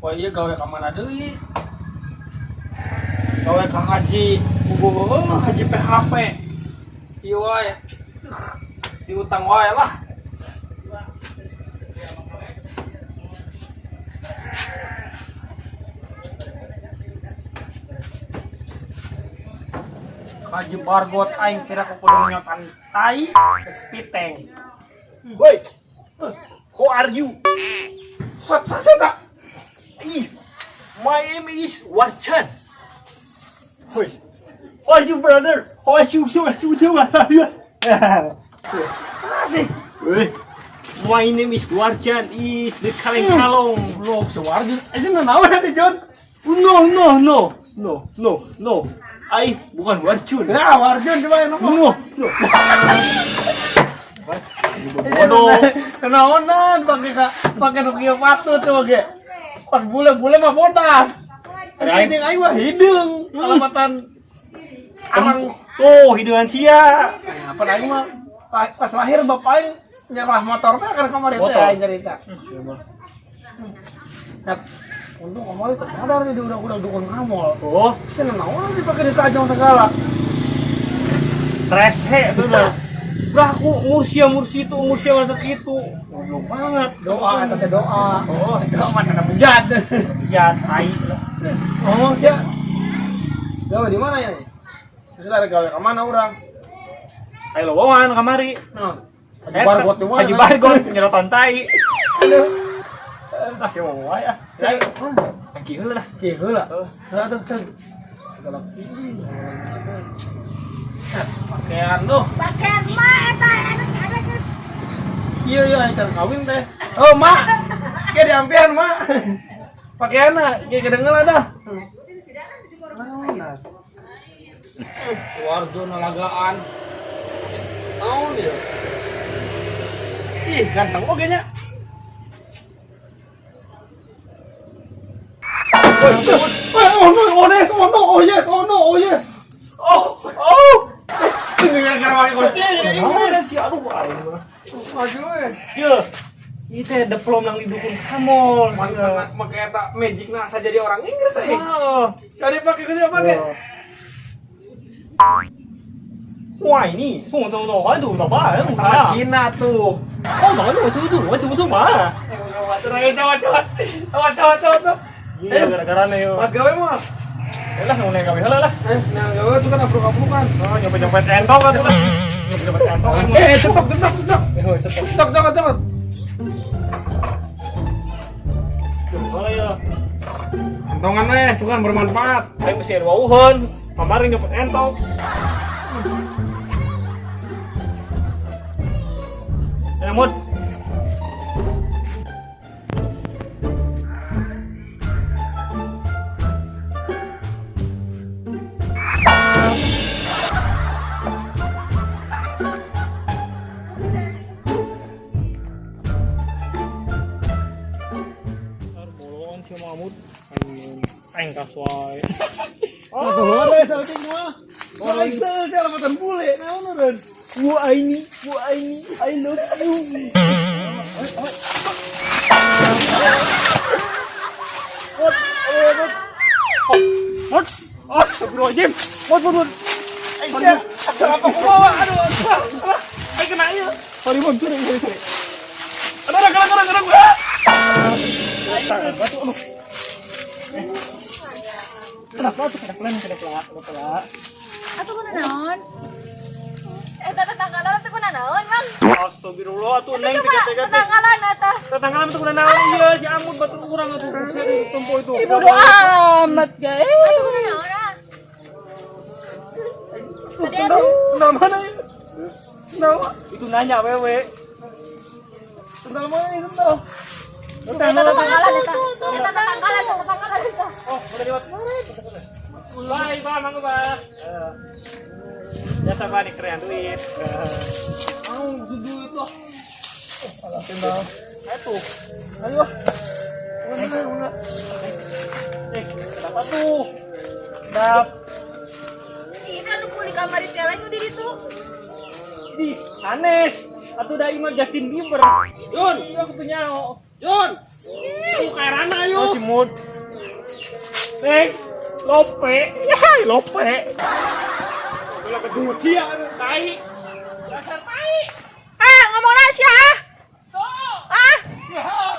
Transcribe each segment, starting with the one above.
Wah iya gawe ka mana deui? Gawe ka haji haji PHP. Ieu wae. Diutang wae lah. Haji bargot aing kira ku kudu nyotan tai ke spiteng. Wait, who are you? Sasa My name is Warchan. Wait, how are you, brother? How are you? Wait, my name is Warchan. Is the kaleng kalong. Lo sewardi aja naon atuh Jon. No. I bukan Warcun. Ya Warjun coba yang ngomong. No. Bodoh. Kenaonan pakai Nokia patut tuh ge. Pas bule-bule mah bodas. Ini aing mah hideung. Alamatan orang tuh hidangan sia. apa aing mah pas lahir bapak aing nyerah motornya kan kamari teh aing cerita. Nah, untung kamari teh sadar dia udah dukun kamol. Oh, Seneng naon dipakai ditajong segala. rese tuh dah. Udah aku mursia masa gitu. Goblok banget. Doa kata doa. Oh, Doa mana bejat. ya tai. Oh, ya. Gawe di mana ya? Terus ada gawe ke mana urang? Ayo lowongan kamari. Nah, bargot di mana? Haji bargot nyerotan tai. Ah, siapa mau wae ah. Saya lagi heula dah. Ki heula. Heula tuh sen. Segala pakaian tuh. Pakaian mah eta enak ada kan. Iya acan kawin teh. Oh, Mak. Kayak diampian, Mak. Pakaianna kayak kedengeran dah. Warjo nalagaan. Naon dia? Ih, ganteng oge nya. Oh yes. Tengah gara pakai kostum. Si aduh aing mah. Maju Ieu. Ieu teh diplom nang di dukun kamol. Make eta magicna asa jadi orang Inggris teh. Oh. Jadi pakai kerja pakai. Wah ini, tunggu, aduh, tak apa, Tangan Cina tuh. oh, tunggu, mah. Coba. Iya, gara-gara nih, yuk. Buat gawe mah. Yalah, mau naik gawe heula lah. Nah gawe itu kan abruk-abrukan. Oh, nyopet entong kan tuh. Nyopet entong. Cetok. Mana ya? Entongan sukan bermanfaat. Ayo mesti wauheun. Kemarin nyopet entong. Mut. Bolongan si Mahmud. Aing kaswai. Aduh, ada salting mah. Orang sel alamatan bule. Naon urang? Bu Aini, I love you. Mut, astagfirullahaladzim. Mut. Aisyah, kenapa aku bawa? Aduh, ayo kena aja. Sorry, sorry. Kadang. Kenapa tuh kedeklan? Atuh kuna naon? Eta tetanggalan teh kuna naon, Mang? Astagfirullah tuh neng Coba tetanggalan eta. tetanggaan tuh kena naon iya si Amut batur kurang atuh saya di tempo itu. Ibu doa amat, guys. Atuh kuna naon, ah? Tadi atuh. Mana ya? Kenapa? Itu nanya wewe. Tentang mana itu tuh? Eta tetanggalan eta. Eta tetanggalan eta. Oh, udah lewat. Bye, mangga, Pak. Biasa Pak dikerean duit. Jujur itu. Alah, tinggal. Ayo. Mana? Kenapa tuh? Dap. Ini anu kulit kamar di jalan di ditu. Di Anes. Atuh da imah Justin Bieber. Yun, aku punya. Yun. Tuh kayak Rana yuk. Oh, si mood. Neng, lope. Ya, lope. Kalau kedua siang, tai. Dasar tai. Ah, ngomong na siya. Ah.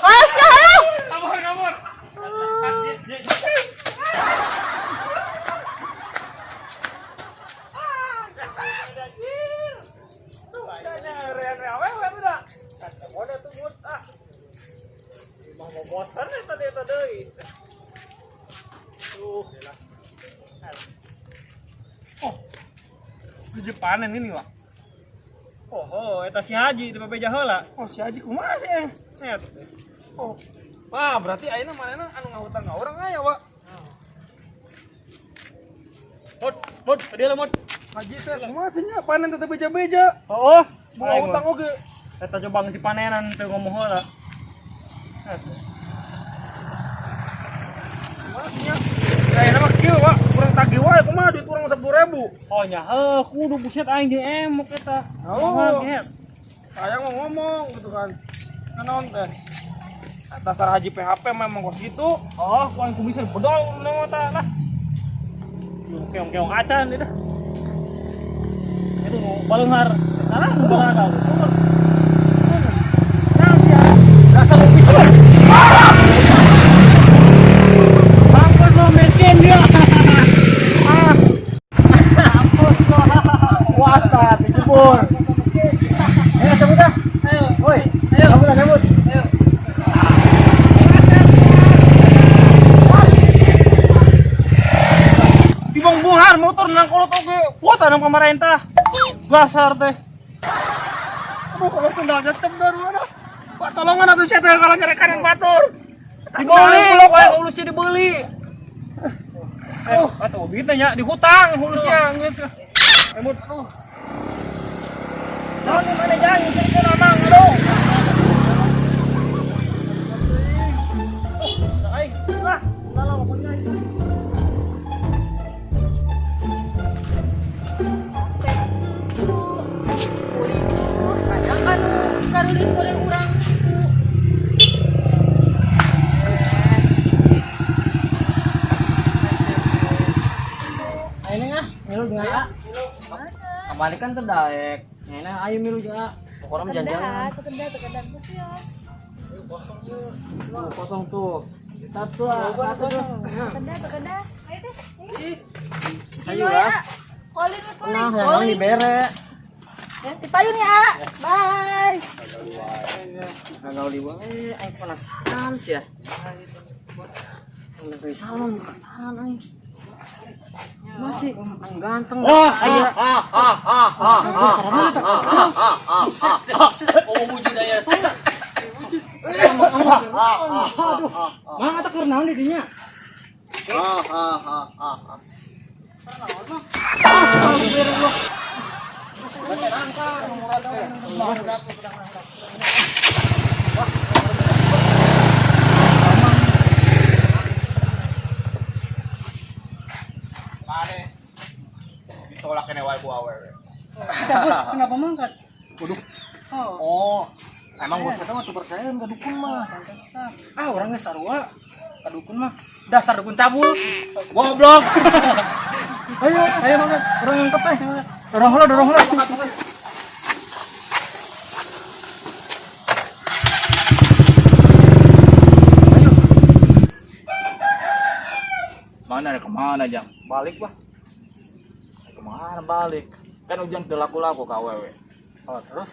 Ah, siya. Kabur. Di panen ini, Wak. Oh, eta si Haji di bebeja heula. Oh, si Haji kumaha sih, Eng? Net. Oh. Wah, berarti ayeuna manehna anu ngahutang ka urang aya, Wak. Mut, dia lah, Mut. Haji teh kumaha sih nya panen teh beja-beja. Oh, Boga utang oge. Eta coba di panenan teu ngomong heula. Kumaha sih nya? Ayeuna mah kieu, Wak. Urang tagih wae kumaha duit urang 10.000. Oh nya, kudu buset aing di emok eta. Oh. Saya mau ngomong gitu kan. Naon teh? Dasar Haji PHP memang kos gitu. Oh, ku aing kumisir bedol nama ta lah. Keong-keong acan itu. Itu nu baleunghar. Salah nu baleunghar. Dasar officer. Mampus lo miskin dia. Mampus lo. Puasa dijebur. Ayo cabut dah. Ayo. Woi. Ayo. Cabut. Ayo. Tibang bunghar motor nang kolot oge. Kuota nang pemerintah. Dasar teh. Aduh, kalau sendal jacep dari mana? Pak, tolongan atuh saya teh kalau nyari kanan batur. Dibeli lo kayak ulusnya dibeli. Atuh duitnya nya dihutang ulusnya geus. Emut, aduh. Naon di mana jang ngusirkeun amang aduh. Aing, lah, lalang apa nyai? Kadang kan karulis kuring urang. Ini ngah, milu juga. Kembali kan terdaek. Ini ayo milu juga. Pokoknya menjanjikan. Tekendah musios. Kosong tuh. Satu tuh. Tekendah. Ayo deh. Ayo ya. lah. Kolin Nah, yang dibere. Ya, dipayun ya. Bye. Agak liwang. Ayo penasaran sih ya. Negeri salon penasaran ayo. Masih ang ganteng. Ayo. Oh wujud aya. Mang atuh keur naon di dinya? Mane. Ditolak kene wae ku awewe. Kenapa mangkat? Waduh. Oh, emang bos eta mah tuh percaya ka dukun mah. Ah, orangnya sarua. Ka dukun mah dasar dukun cabul. Goblok. Ayo mangkat. Orang yang teh. Dorong heula. Mana kemana jang? Balik bah. Kemana balik? Kan ujang teu laku-laku ka awewe. Oh, terus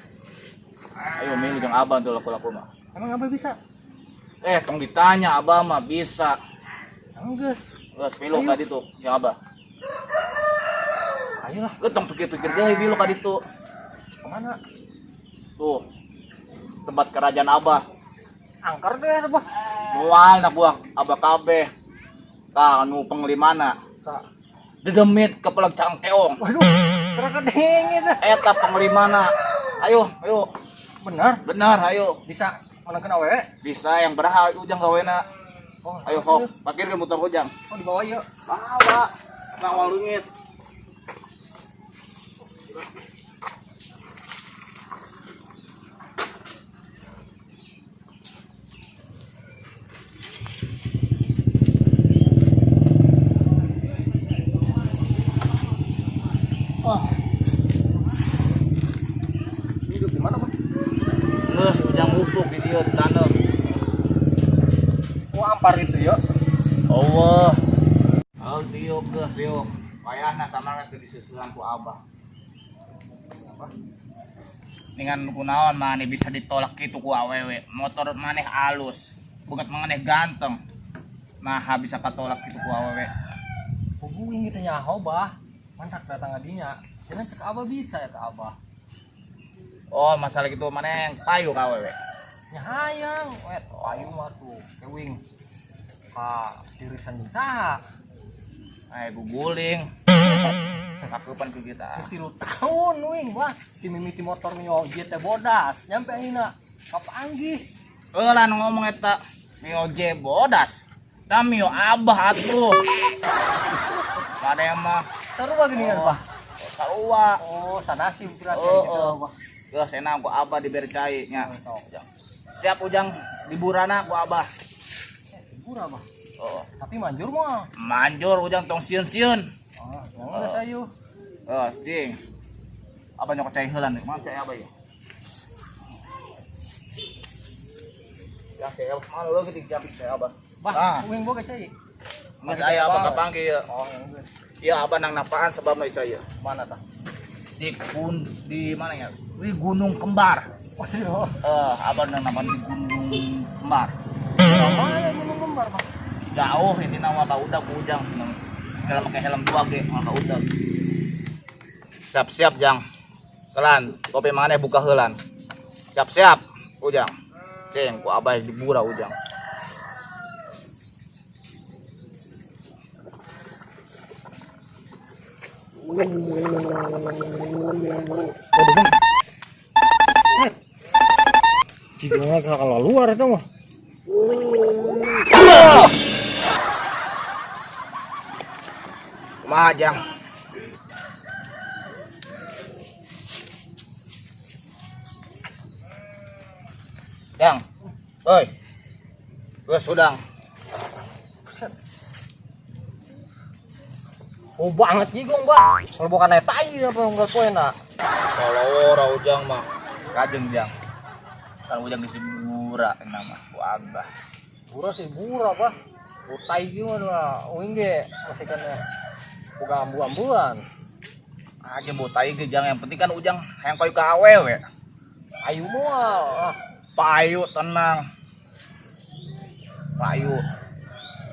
Ayo milih jang abang teu laku-laku mah. emang apa bisa? Tong ditanya abah mah bisa. Emang geus. Geus pilu ka ditu jang abah. Ayolah, Geus tong pikir-pikir deui pilu ka ditu. kemana? Tuh. Tempat kerajaan abah. Angker deh apa? Moal na buah abah kabeh. Ka anu panglimana. Dedemit ke pelag cangkeong. Waduh, teraka dingin dah. Eta panglimana. Ayo. Benar, Ayo. bisa menangkan awewe. Bisa yang berhak ujang gawena. Oh, Ayo hok, parkir ke motor ujang. Oh, dibawa yuk. Bawa. Nang walungit. ampar itu ya. Allah. Oh, tiup ke tiup. Payahna sama ke disusulan ku abah. Dengan kunaon maneh bisa ditolak gitu ku awewe. Motor maneh alus. Bukan maneh ganteng. Nah, bisa katolak gitu ku awewe. Hubungin gitu nyaho bah. Mantap datang adinya. Jangan cek abah bisa ya ke abah. Oh, masalah gitu maneh payu ka awewe. Nya hayang, wet payu mah tuh kewing. Ka dirisan jeung saha? Guguling. Kakupan ke kita. Geus 3 tahun wing wah. Di mimiti motor mio JT bodas. Nyampe ayeuna kapanggih. Lah ngomong eta mio J bodas. Da mio abah atuh. Kada mah Sarua geuningan bah. sarua. Oh, sanasi berarti Oh, gitu oh. bah. Geus enang ku abah diberi cai nya. Oh, Siap ujang liburana ku abah. murah bah. Oh, Tapi manjur mah. manjur ujang tong sieun-sieun. Oh, yang ada sayu. Oh, cing. Abah nyokot cai heulan deui. Mana cai abah ya? Ya, cai abah mana lu gitu cai abah. Bah, Ah. wing boga cai. Mas aya abah kapanggih ya. Oh, yang gue. Iya, abah nang napaan sebab mah cai ya. Mana tah? Di mana ya? Di Gunung Kembar. Waduh. Abah nang napaan di Gunung Kembar. Mana ya gunung kembar, Pak? Jauh ini nama ka udah ku ujang. Segala pakai helm 2 ge mah ka udah. Siap-siap jang. Kelan, kopi maneh buka heulan. Siap-siap ujang. Ceng ku abah di bura ujang. Jigongnya kalau luar itu mah. Kumaha jang? Jang. Oi. Geus udang. Oh banget jigong, Pak. Kalau bukan naik tai apa enggak poin nak. Kalau ora ujang mah kajeng jang. Kan ujang di Sibura nama ku abah. Bura sih bura, Pak. Utai gimana? Uing ge masih kan boga ambu-ambuan. Aja botai ge jang yang penting kan ujang hayang payu ka awewe. Ayu moal. Payu tenang. Payu.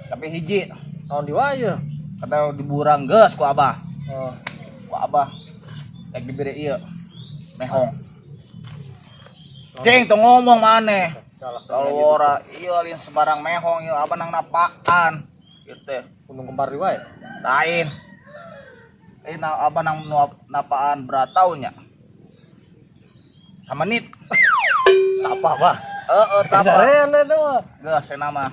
Tapi hiji Tahun di waya. kata diburang geus ku abah. Oh. Ku abah rek dibere ieu mehong. Cing tong ngomong maneh. Kalau ora ieu lain sembarang mehong ieu abah nang napaan. Kieu teh Gunung kembar di waya. lain. Abah nang napaan beratau nya. Samenit. Apa, Pak? Tapa. Sarean itu mah. Geus cenah mah.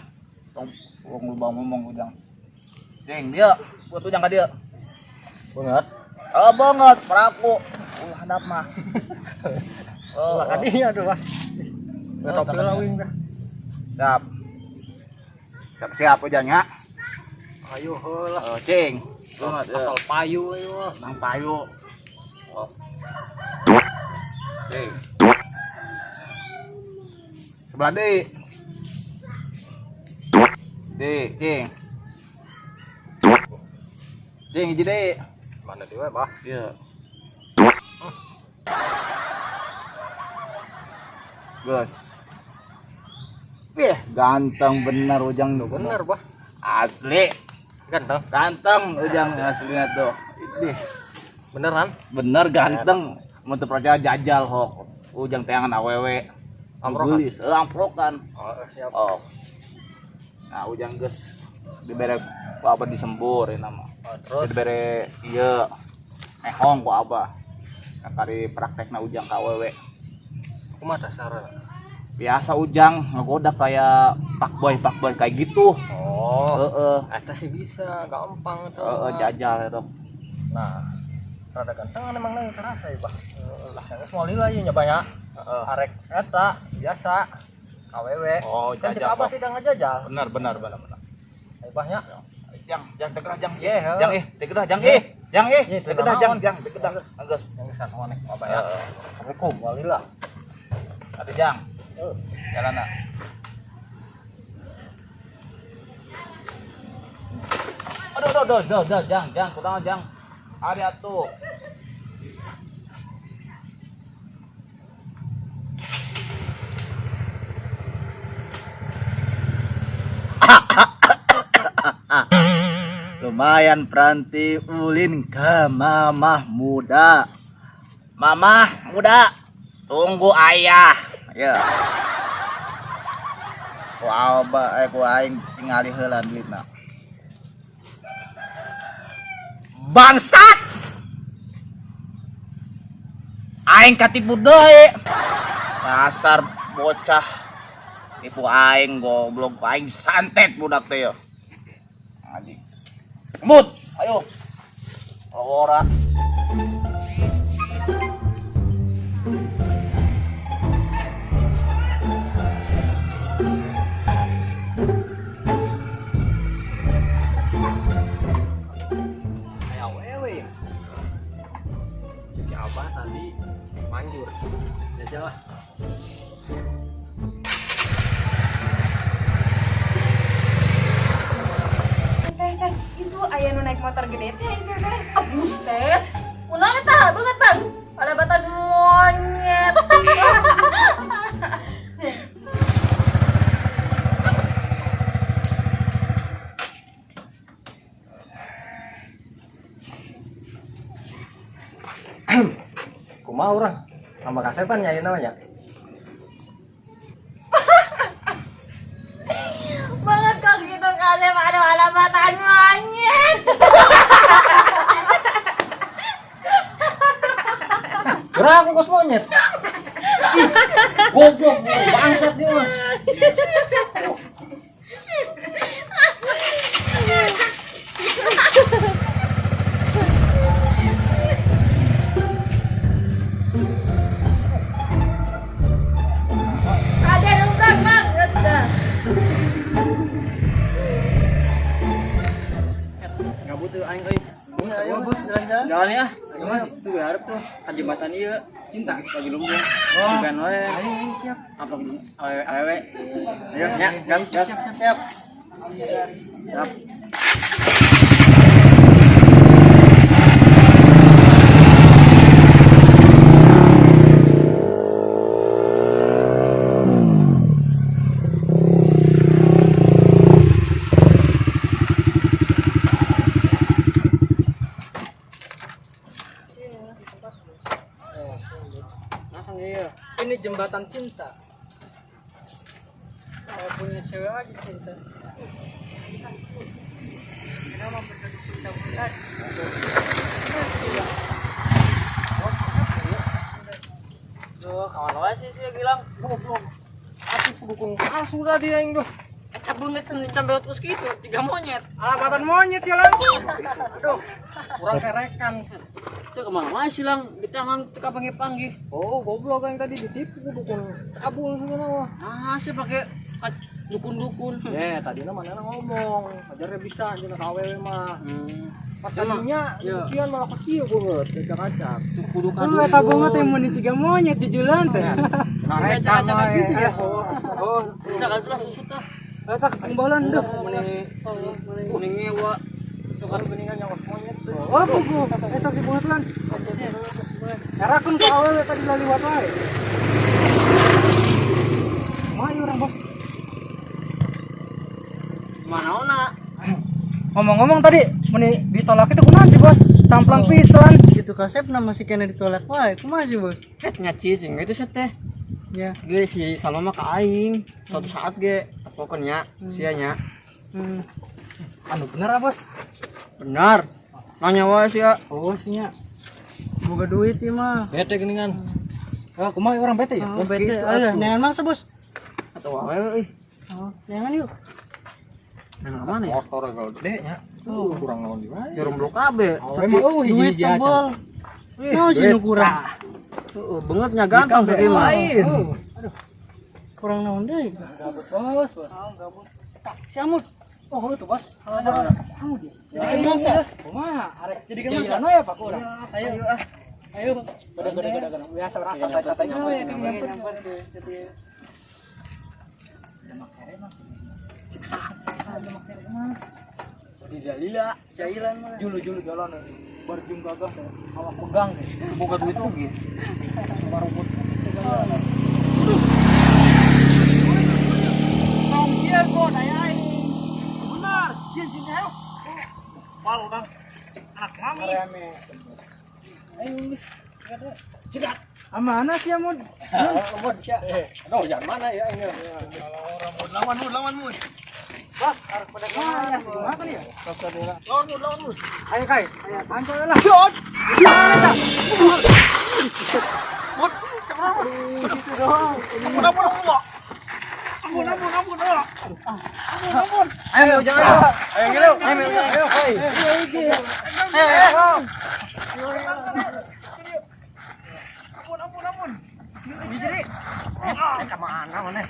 Tong urang lubang ngomong ujang. Cing dia buat ujang ka dia. Banget. Banget peraku. Ulah handap mah. Lah kadinya tuh, Pak. Topi lah wing dah. Siap. Siap-siap ujang ya. Ayo heula. Cing. Banget ya. Asal payu ayo mah. Nang payu. Oh. Cing. Sebelah deui. Cing. Cing hiji deui. Mana di waya, Pak? Iya. Gus. Ganteng bener ujang tuh. Bener, Pak. Asli. Ganteng. Ganteng ujang aslinya tuh. Ih, Beneran? bener ganteng. Mau percaya jajal hok. Ujang teangan awewe. Amprokan? Gelis, amprokan. Oh, siap. Oh. Nah, ujang geus dibere ku abah disembur nama. Oh, terus Dibere ieu mehong ku abah. Kari praktekna ujang ka awewe. kumaha dasarna? Biasa ujang ngegoda kayak pakboy kayak gitu. Oh, eta sih bisa, gampang tuh. Jajal itu. Nah, rada ganteng emang nang terasa ya, Pak. Lah, yang semua lila ieu nya banyak. Arek eta biasa KWW. Oh, Kan jajal, apa Pak. sih ngajajal? Benar. Ayo banyak. Jang tegedah jang. Ye, heuh. Jang tegedah jang Ye. Jang Ye, tegedah naon? jang tegedah. Anggeus. Yang kesan mana apa ya? Assalamualaikum walillah. Atuh jang. Jalanna. jangan kunaon jang. Ari atuh. Lumayan Pranti ulin ke mamah muda. Mamah muda, tunggu ayah. Ya. Ku aing tingali heula duitna. Bangsat. Aing katipu deui. Dasar bocah. Tipu aing goblok, aing santet budak teh ya. Anjing. Kemut, ayo. Ora. Ayo wewe. Cici Abah tadi manjur. Jajal lah. Itu ayah nu naik motor gede teh itu teh. Buset. Kunaon tah bangetan. Pada batan monyet. Kumaha urang? Nama kasepan nyai namanya. Banget kok gitu kasih pada batan monyet. Urang aku kos monyet. Goblok, bangsat dia mah. Ada urang banget dah. Ngabut tuh aing euy. Ayo bos jalan-jalan. Jalan ya. Gimana? Tuh harap tuh ka jembatan ieu cinta lagi lumbung. Bukan we. Ayo siap. Apa awewe. Ayo nya, gas. Siap. Siap. Ini jembatan cinta. Saya punya cewek aja cinta. Duh, kawan wae sih bilang goblok. Aku dukung sudah dia yang tuh. Eta beungeut teh sampai terus kitu, 3 monyet. Alabatan monyet sih lang. Aduh, kurang kerekan. Cek kemana wae sih lang, di tangan teka panggil-panggil. Oh, goblok yang tadi ditipu dukun kabul segala wah. Ah, sih pakai dukun-dukun. Tadi mana ngomong, ajarnya bisa jeung ka awewe mah. Pas tadinya kian malah ke kieu banget, kacak-kacak. Kudu kadu. Eta banget teh mun ciga monyet di jalan teh. Nah, kacak-kacak gitu ya. Oh, bisa kan lah susut tah. Eta kembalan deh meni ngewa. Tukar geningan yang monyet. Oh, pugu. Esok dibuat lan. Erakun ka awewe tadi laliwat wae. Mana orang bos? Mana ona? Ngomong-ngomong tadi meni ditolak itu kunaon sih bos? Camplang pisan. Gitu kasepna masih kena ditolak wae. Kumaha sih bos? Nya cicing itu set teh. Ya. Ge si Salma ka aing. Suatu saat ge pokoknya sianya. Anu bener bos? Benar. Nanya wae sia. Oh sia. Boga duit ieu mah. Bete geningan. Ah, kumaha orang bete ya? Oh bete. Aya, neangan mangsa bos. Atau wae euy. Oh, neangan yuk. Nang mana ya? Motor gede nya. Kurang naon di wae. Jarum blok kabeh. Duit tebel. Nah, sih nu kurang. Heeh, beungeutnya ganteng sakieu mah. Aduh. Kurang naon deui. Bos. Gabut. Tak, si Amut. Oh, itu bos. Amut dia. Jadi mangsa. Kumaha? Arek Jadi kan mangsa. ya Pak urang. Ayo. Ayo. Gede. Biasa orang santai-santai nyampet. Jadi lila cairan mah. Julu jalan. Barjung gagah teh. Awak pegang teh. Boga duit oge. Maruput. Tong sian kok aya aing. Benar, cincin heo. Malu dan anak mami. Ayo geus. Sikat. Amana sih Amon? Mod sia. Aduh, jangan mana ya ini. Lawan mud. Bas, harus pada kemana? Makan ya? Lawan mud. Ayo kai, ayo tancap lah. Shot. Mud, cepat mud. Gitu doang. Ampun. Ayo jangan. Ayo gitu. Ayo kai. Ampun. Jadi, kemana mana?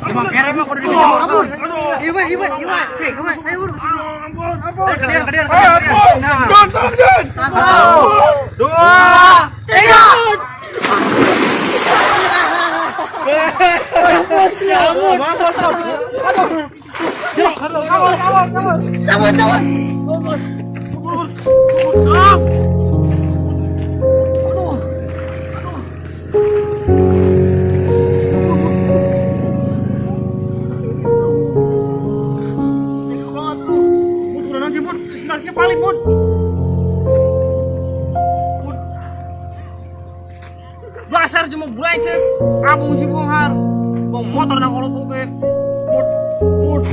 Emang kere mah kudu Ampun. dijemur. Iwa. Cek, ayo urus. Ampun. Kalian. Satu, 2, 3. Dasar cuma brengsek. Abang si Bonghar. Bang motor nang kolot oke. Mud.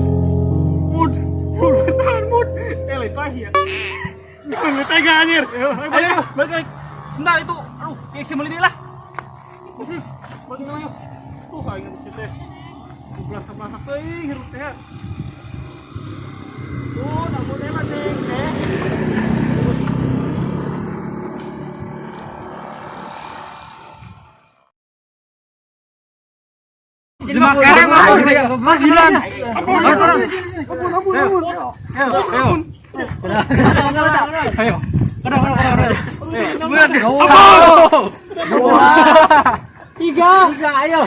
Lagi ya. Jangan tega anjir. Ayo, balik. Sendal itu. Aduh, kayak si meli lah. Balik ayo. Tuh kayak di situ. Masak teuing hirup teh. Tuh, namun emang teh. Jadi makan mah hilang. Ampun. Ayo. 3. Ayo.